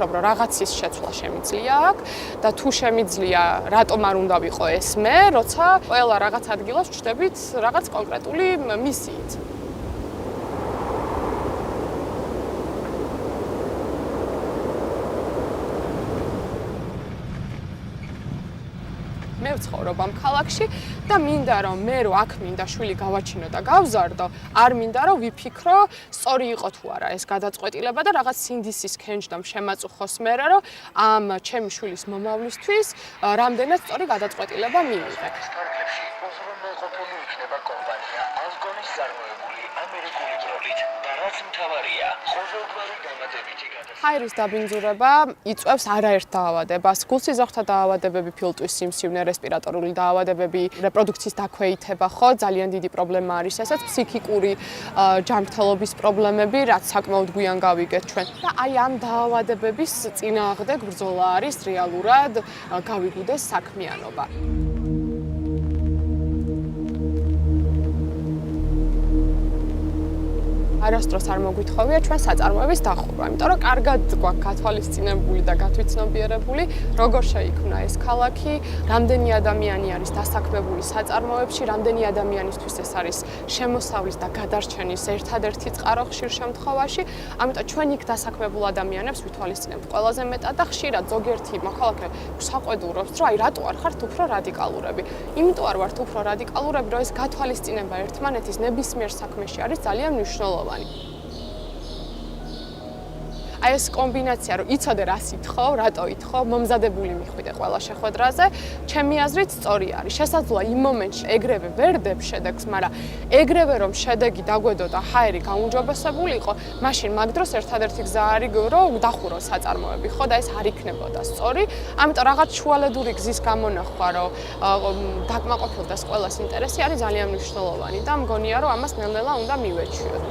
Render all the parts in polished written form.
ვფიქრობ, რომ რაღაცის შეცვლა შემიძლია აქ და თუ შემიძლია, რატომ არ უნდა ვიყო ეს მე, როცა ყველა რაღაც ადგილას ვჩნდებით რაღაც კონკრეტული მისიით. მე ვცხოვრობ ამ ქალაქში და მინდა რომ მე რო აქ მინდა შვილი გავაჩინო და გავზარდო, არ მინდა რომ ვიფიქრო, სწორი იყო თუ არა ეს გადაწყვეტილება და რაღაც სინდისის ქენჯდამ შემაწუხოს მე რომ ამ ჩემი შვილის მომავლისთვის რამდენად სწორი გადაწყვეტილება მივიღე. სახლებში უზრუნველყოფილი იქნება კომპანია ალგონის წარმოებული ამერიკული ბროლით და რაც მთავარია, ყოველგვარი დამატებითი ჰაერის დაბინძურება იწვევს არაერთ დაავადებას. გულსიზოხთა დაავადებები, ფილტვის სიმსივნე, რესპირატორული დაავადებები, რეპროდუქციის დაქვეითება, ხო, ძალიან დიდი პრობლემა არის ესაც, ფსიქიკური ჯანმრთელობის პრობლემები, რაც საკმაოდ გვიან გავიგეთ ჩვენ. და აი ამ დაავადებების წინააღმდეგ ბრძოლა არის რეალურად გავიგუდეს საქმიანობა. არასდროს არ მოგვითხოვია ჩვენ საწარმოების დახურვა, იმიტომ რომ კარგად გვაქვს გათვალისწინებული და გათვითცნობიერებული, როგორ შეიქმნა ეს ქალაქი, რამდენი ადამიანი არის დასაქმებული საწარმოებში, რამდენი ადამიანისთვის ეს არის შემოსავლის და გადარჩენის ერთადერთი წყარო ხშირ შემთხვევაში, ამიტომ ჩვენ იქ დასაქმებულ ადამიანებს ვითვალისწინებთ ყველაზე მეტად და ხშირად ზოგიერთი მოქალაქე საყვედურობს, რომ აი რატო არ ხართ უფრო რადიკალურები. იმიტომ არ ვართ უფრო რადიკალურები, რომ ეს გათვალისწინება ერთმანეთის ნებისმიერ საქმეში არის ძალიან მნიშვნელოვანი. აი ეს კომბინაცია, რომ იცოდე რა სითხო, რატო ითხოვ, მომზადებული მიხვიდე ყველა შეხვედრაზე, ჩემი აზრით სწორი არის. შესაძლოა იმ მომენტში ეგრევე ვერ დებ შედეგს, მაგრამ ეგრევე რომ შედეგი დაგვედო და ჰაერი გაუმჯობესებული იყო, მაშინ მაგ დროს ერთადერთი გზა არის, რომ დახურო საწარმოები, ხო და ეს არ იქნებოდა სწორი. ამიტომ რაღაც შუალედური გზის გამონახვა, რომ დაკმაყოფილდეს ყველას ინტერესი არის ძალიან მნიშვნელოვანი და მგონია, რომ ამას ნელ-ნელა უნდა მივეჩვიოთ.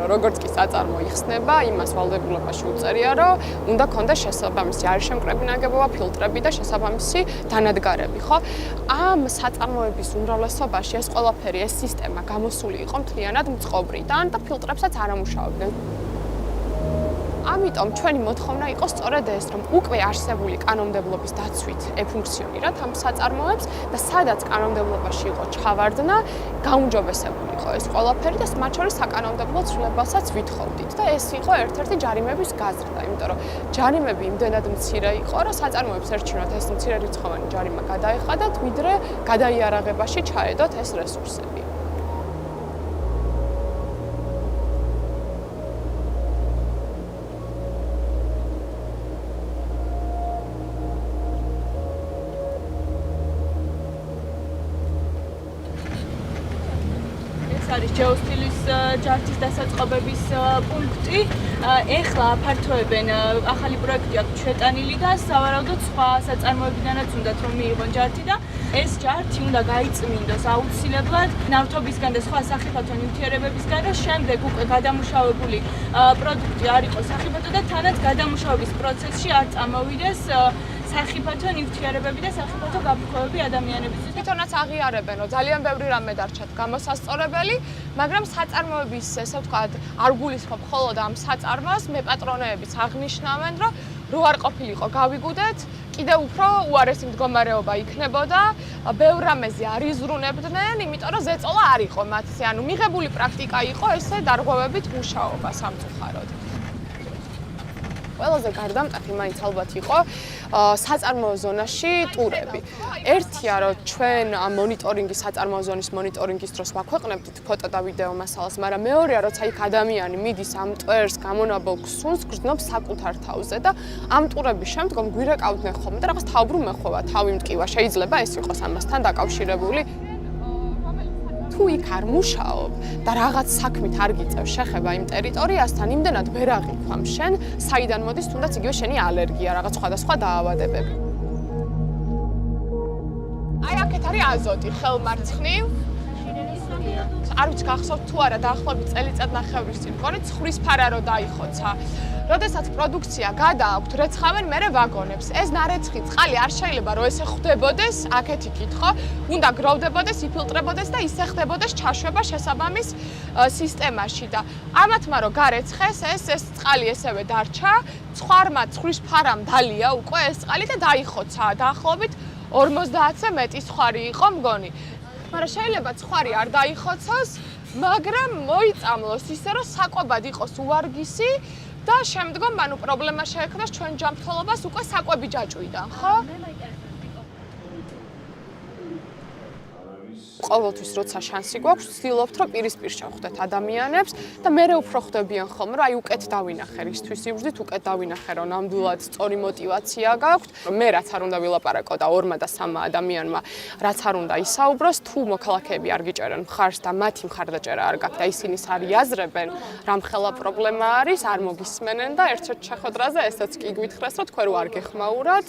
როგორც კი საწარმო იხსნება, იმას ვალდებულებაში უწერია, რომ უნდა ქონდეს შესაბამისი არშემკრები ნაგებობა, ფილტრები და შესაბამისი დანადგარები, ხო? ამ საწარმოების უმრავლესობაში ეს ყველაფერი, ეს სისტემა გამოსული იყო მთლიანად მწყობრიდან და ფილტრებსაც არ ამუშავებდნენ. ამიტომ ჩვენი მოთხოვნა იყო სწორედ ეს, რომ უკვე არსებული კანონმდებლობის დაცვით ეფუნქციონირათ ამ საწარმოებს და სადაც კანონმდებლობაში იყო ჩავარდნა, გაუმჯობესებული იყო ეს ყველაფერი და მათ შორის საკანონმდებლო ცვლილებასაც ვითხოვდით და ეს იყო ერთ-ერთი ჯარიმების გაზრდა, იმიტომ რომ ჯარიმები იმდენად მცირე იყო, რომ საწარმოებს ერჩინოთ ეს მცირერიცხოვანი ჯარიმა გადაეხადათ, ვიდრე გადაიარაღებაში ჩაედოთ ეს რესურსები. არის ჯეოსტილის ჯარჯის დასაწყობების პუნქტი. ეხლა აფართოებენ ახალი პროექტი აქვს შეტანილი და სავარაუდოდ სხვა საწარმოებიდანაც უნდათ რომ მიიღონ ჯარჯი და ეს ჯარჯი უნდა გაიწმინდოს აუცილებლად ნავთობისგან და სხვა სახიფათო ნივთიერებებისგან და შემდეგ უკვე გადამუშავებული პროდუქტი არ იყოს სახიფათო და თანაც გადამუშავების პროცესში არ წამოვიდეს სახიფათო ნივთიერებები და სახიფათო გაფრქვევები ადამიანებისთვის. თვითონაც აღიარებენ, რომ ძალიან ბევრი რამე დარჩათ გამოსასწორებელი, მაგრამ საწარმოების, ესე ვთქვათ, არ გულისხმობ მხოლოდ ამ საწარმოს, მეპატრონეებიც აღნიშნავენ, რომ რო არ ყოფილიყო გავიგუდეთ, კიდევ უფრო უარესი მდგომარეობა იქნებოდა, ბევრ რამეზე არ იზრუნებდნენ, იმიტომ რომ ზეწოლა არ იყო მათზე, ანუ მიღებული პრაქტიკა იყო ესე დარღვევებით მუშაობა სამწუხაროდ. ყველაზე გარდამტეხი მაინც ალბათ იყო საწარმოო ზონაში ტურები. ერთია, რომ ჩვენ მონიტორინგის, საწარმოო ზონის მონიტორინგის დროს ვაქვეყნებდით ფოტო და ვიდეო მასალას, მაგრამ მეორეა, როცა იქ ადამიანი მიდის ამ ტვერს, გამონაბოლ ქსუნს, გრძნობს საკუთარ თავზე და ამ ტურების შემდგომ გვირეკავდნენ ხოლმე და რაღაც თავბრუ მეხვევა, თავი მტკივა, შეიძლება ეს იყოს ამასთან დაკავშირებული. თუ იქ არ მუშაობ და რაღაც საქმით არ გიწევ შეხება იმ ტერიტორიასთან, იმდენად ვერ აღიქვამ შენ, საიდან მოდის თუნდაც იგივე შენი ალერგია, რაღაც სხვადასხვა დაავადებები. აი აქეთ არის აზოტი, ხელმარცხნივ. არ ვიცი გახსოვთ თუ არა დაახლოებით წელიწადნახევრის წინ მგონი ცხვრის ფარა რო დაიხოცა. როდესაც პროდუქცია გადააქვთ, რეცხავენ მერე ვაგონებს. ეს ნარეცხი წყალი არ შეიძლება რომ ესე ხვდებოდეს, აქეთ იქით ხო? უნდა გროვდებოდეს, იფილტრებოდეს და ისე ხდებოდეს ჩაშვება შესაბამის სისტემაში და ამათმა რომ გარეცხეს, ეს წყალი ესევე დარჩა, ცხვარმა ცხვრის ფარამ დალია უკვე ეს წყალი და დაიხოცა. დაახლოებით 50-ზე მეტი ცხვარი იყო მგონი. მაგრამ შეიძლება ცხვარი არ დაიხოცოს, მაგრამ მოიწამლოს ისე რომ საკვებად იყოს უვარგისი და შემდგომ ანუ პრობლემა შეექმნას ჩვენ ჯანმრთელობას უკვე საკვები ჯაჭვიდან, ხო? ყოველთვის როცა შანსი გვაქვს, ვცდილობთ რომ პირისპირ შევხვდეთ ადამიანებს და მერე უფრო ხვდებიან ხოლმე რომ აი უკეთ დავინახე რისთვის იბრძვით, უკეთ დავინახე რომ ნამდვილად სწორი мотиваცია გაქვთ, მე რაც არ უნდა ვილაპარაკო და ორმა და სამმა ადამიანმა რაც არ უნდა ისაუბროს, თუ მოქალაქეები არ გიჭერენ მხარს და მათი მხარდაჭერა არ გაქვთ და ისინი სარიაზრებენ, რამხელა პრობლემა არის, არ მოგისმენენ და ერთ-ერთ შეხვედრაზე ესაც კი გვითხრეს, რომ თქვენ რო არ გეხმაურათ,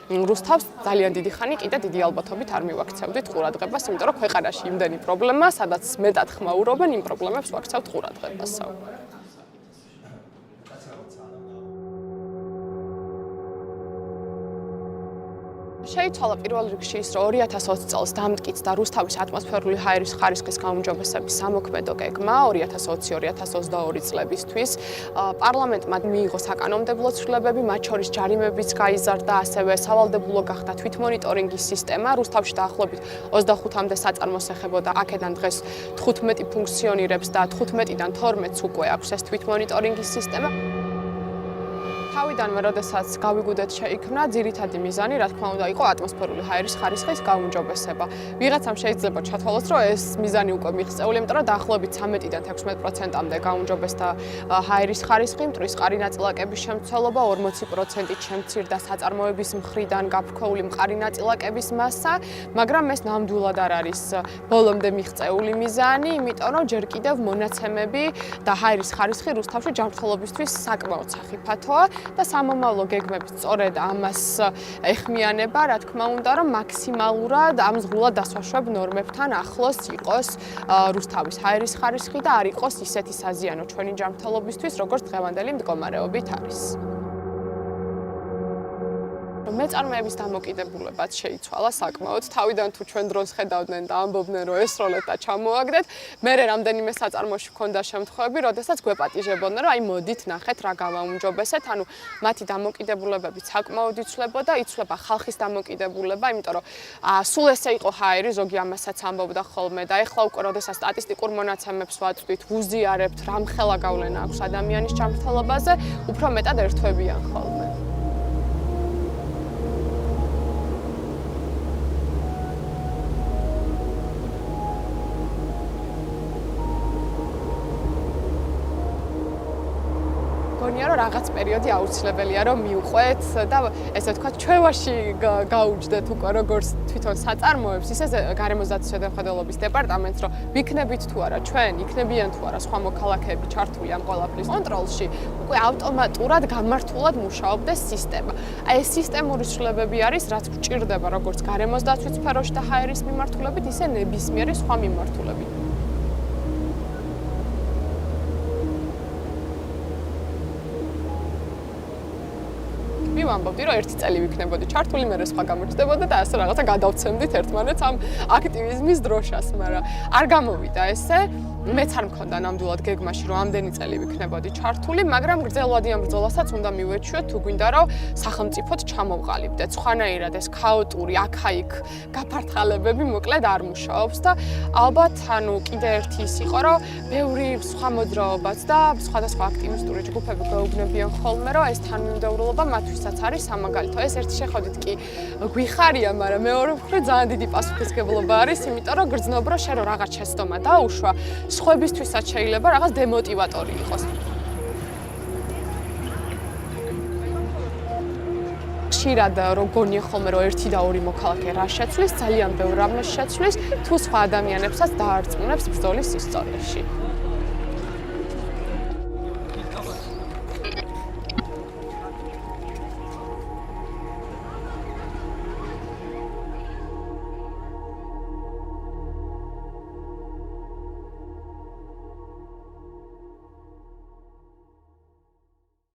რუსთავს ძალიან დიდი ხანი კიდე დიდი ალბათობით არ მივაქცევდით ყურადღებას, იმიტომ რომ ქვეყანაში იმდენი პრობლემა, სადაც მეტად ხმაურობენ, იმ პრობლემებს ვაქცევთ ყურადღებას. შეიცვალა პირველ რიგში ის, რომ 2020 წელს დამტკიც და რუსთავის ატმოსფერული ჰაერის ხარისხის გაუმჯობესების სამოქმედო გეგმა 2020-2022 წლებისთვის პარლამენტმა მიიღო საკანონმდებლო ცვლილებები, მათ შორის ჯარიმებიც გაიზარდა, ასევე სავალდებულო გახდა თვითმონიტორინგის სისტემა. რუსთავში დაახლოებით 25-მდე საწარმოს ეხებოდა, აქედან დღეს 15 ფუნქციონირებს და 15-დან 12-ს უკვე აქვს ეს თვითმონიტორინგის სისტემა. თავიდანვე, როდესაც გავიგუდეთ შეიქმნა, ძირითადი მიზანი, რა თქმა უნდა, იყო ატმოსფერული ჰაერის ხარისხის გაუმჯობესება. ვიღაცამ შეიძლება ჩათვალოს, რომ ეს მიზანი უკვე მიღწეული, იმიტომ რომ დაახლოებით 13-დან 16%-მდე გაუმჯობესდა ჰაერის ხარისხი, მტვრის-მყარი ნაწილაკების შემცველობა, 40%-ით შემცირდა საწარმოების მხრიდან გაფრქვეული მყარი ნაწილაკების მასა, მაგრამ ეს ნამდვილად არ არის ბოლომდე მიღწეული მიზანი, იმიტომ რომ ჯერ კიდევ მონაცემები და ჰაერის ხარისხი რუსთავში ჯანმრთელობისთვის საკმაოდ სახიფათოა. და სამომავლო გეგმები სწორედ ამას ეხმიანება, რა თქმა უნდა, რომ მაქსიმალურად ამ ზღულად დასაშვებ ნორმებთან ახლოს იყოს რუსთავის ჰაერის ხარისხი და არ იყოს ისეთი საზიანო ჩვენი ჯანმრთელობისთვის, როგორც დღევანდელი მდგომარეობით არის. მეწარმეების დამოკიდებულებაც შეიცვალა საკმაოდ. თავიდან თუ ჩვენ დროს ხედავდნენ და ამბობდნენ, რომ ესროლეთ და ჩამოაგდეთ, მერე რამდენიმე საწარმოში ჰქონდა შემთხვევები, როდესაც გვეპატიჟებოდნენ, რომ აი მოდით ნახეთ რა გავაუმჯობესეთ, ანუ მათი დამოკიდებულებები საკმაოდ იცვლებოდა, იცვლება ხალხის დამოკიდებულება, იმიტომ რომ სულ ესე იყო ჰაერი, ზოგი ამასაც ამბობდა ხოლმე და ეხლა უკვე როდესაც სტატისტიკურ მონაცემებს ვაწვდით, ვუზიარებთ, რამხელა გავლენა აქვს ადამიანის ჯანმრთელობაზე, უფრო მეტად ერთვებიან ხოლმე. გონია რომ რაღაც პერიოდი აუცილებელია რომ მიუყვეთ და ესე ვთქვათ ჩვევაში გაუჯდეთ უკვე როგორც თვითონ საწარმოებს ისე გარემოსდაცვის შემხედველობის დეპარტამენტს რომ ვიქნებით თუ არა ჩვენ იქნებიან თუ არა სხვა მოქალაქეები ჩართული ამ ყველაფრის კონტროლში უკვე ავტომატურად გამართულად მუშაობდეს სისტემა. აი ეს სისტემური ცვლილებები არის რაც გვჭირდება როგორც გარემოსდაცვის სფეროში და ჰაერის მიმართულებით ისე ნებისმიერი სხვა მიმართულებით. ვამბობდი, რომ ერთი წელი ვიქნებოდი ჩართული, მერე სხვა გამოჩნდებოდა და ასე რაღაცა გადავცემდით ერთმანეთს ამ აქტივიზმის დროშას, მაგრამ არ გამოვიდა ესე. მეც არ მქონდა ნამდვილად გეგმაში, რომ ამდენი წელი ვიქნებოდი ჩართული, მაგრამ გრძელვადი ამ ბრძოლასაც უნდა მივეჩვიოთ, თუ გვინდა რომ სახელმწიფოდ ჩამოვყალიბდეთ. სხვანაირად ეს ქაოტური აქა-იქ გაფართხალებები მოკლედ არ მუშაობს და ალბათ ანუ კიდე ერთი ის იყო, რომ ბევრი სხვა მოძრაობაც და სხვადასხვა აქტივისტური ჯგუფები გაუგნებიან ხოლმე, რომ ეს თანმიმდევრულობა მათთვისაც არის სამაგალითო. ეს ერთი შეხედვით კი გვიხარია, მაგრამ მეორე მხრივ ძალიან დიდი პასუხისმგებლობა არის, იმიტომ რომ გრძნობ რომ შენ რომ რაღაც შეცდომა დაუშვა, სხვებისთვისაც შეიძლება რაღაც დემოტივატორი იყოს. ხშირად რომ გონია ხოლმე რომ ერთი და ორი მოქალაქე რა შეცვლის, ძალიან ბევრ რამეს შეცვლის, თუ სხვა ადამიანებსაც დაარწმუნებს ბრძოლის ისტორიაში.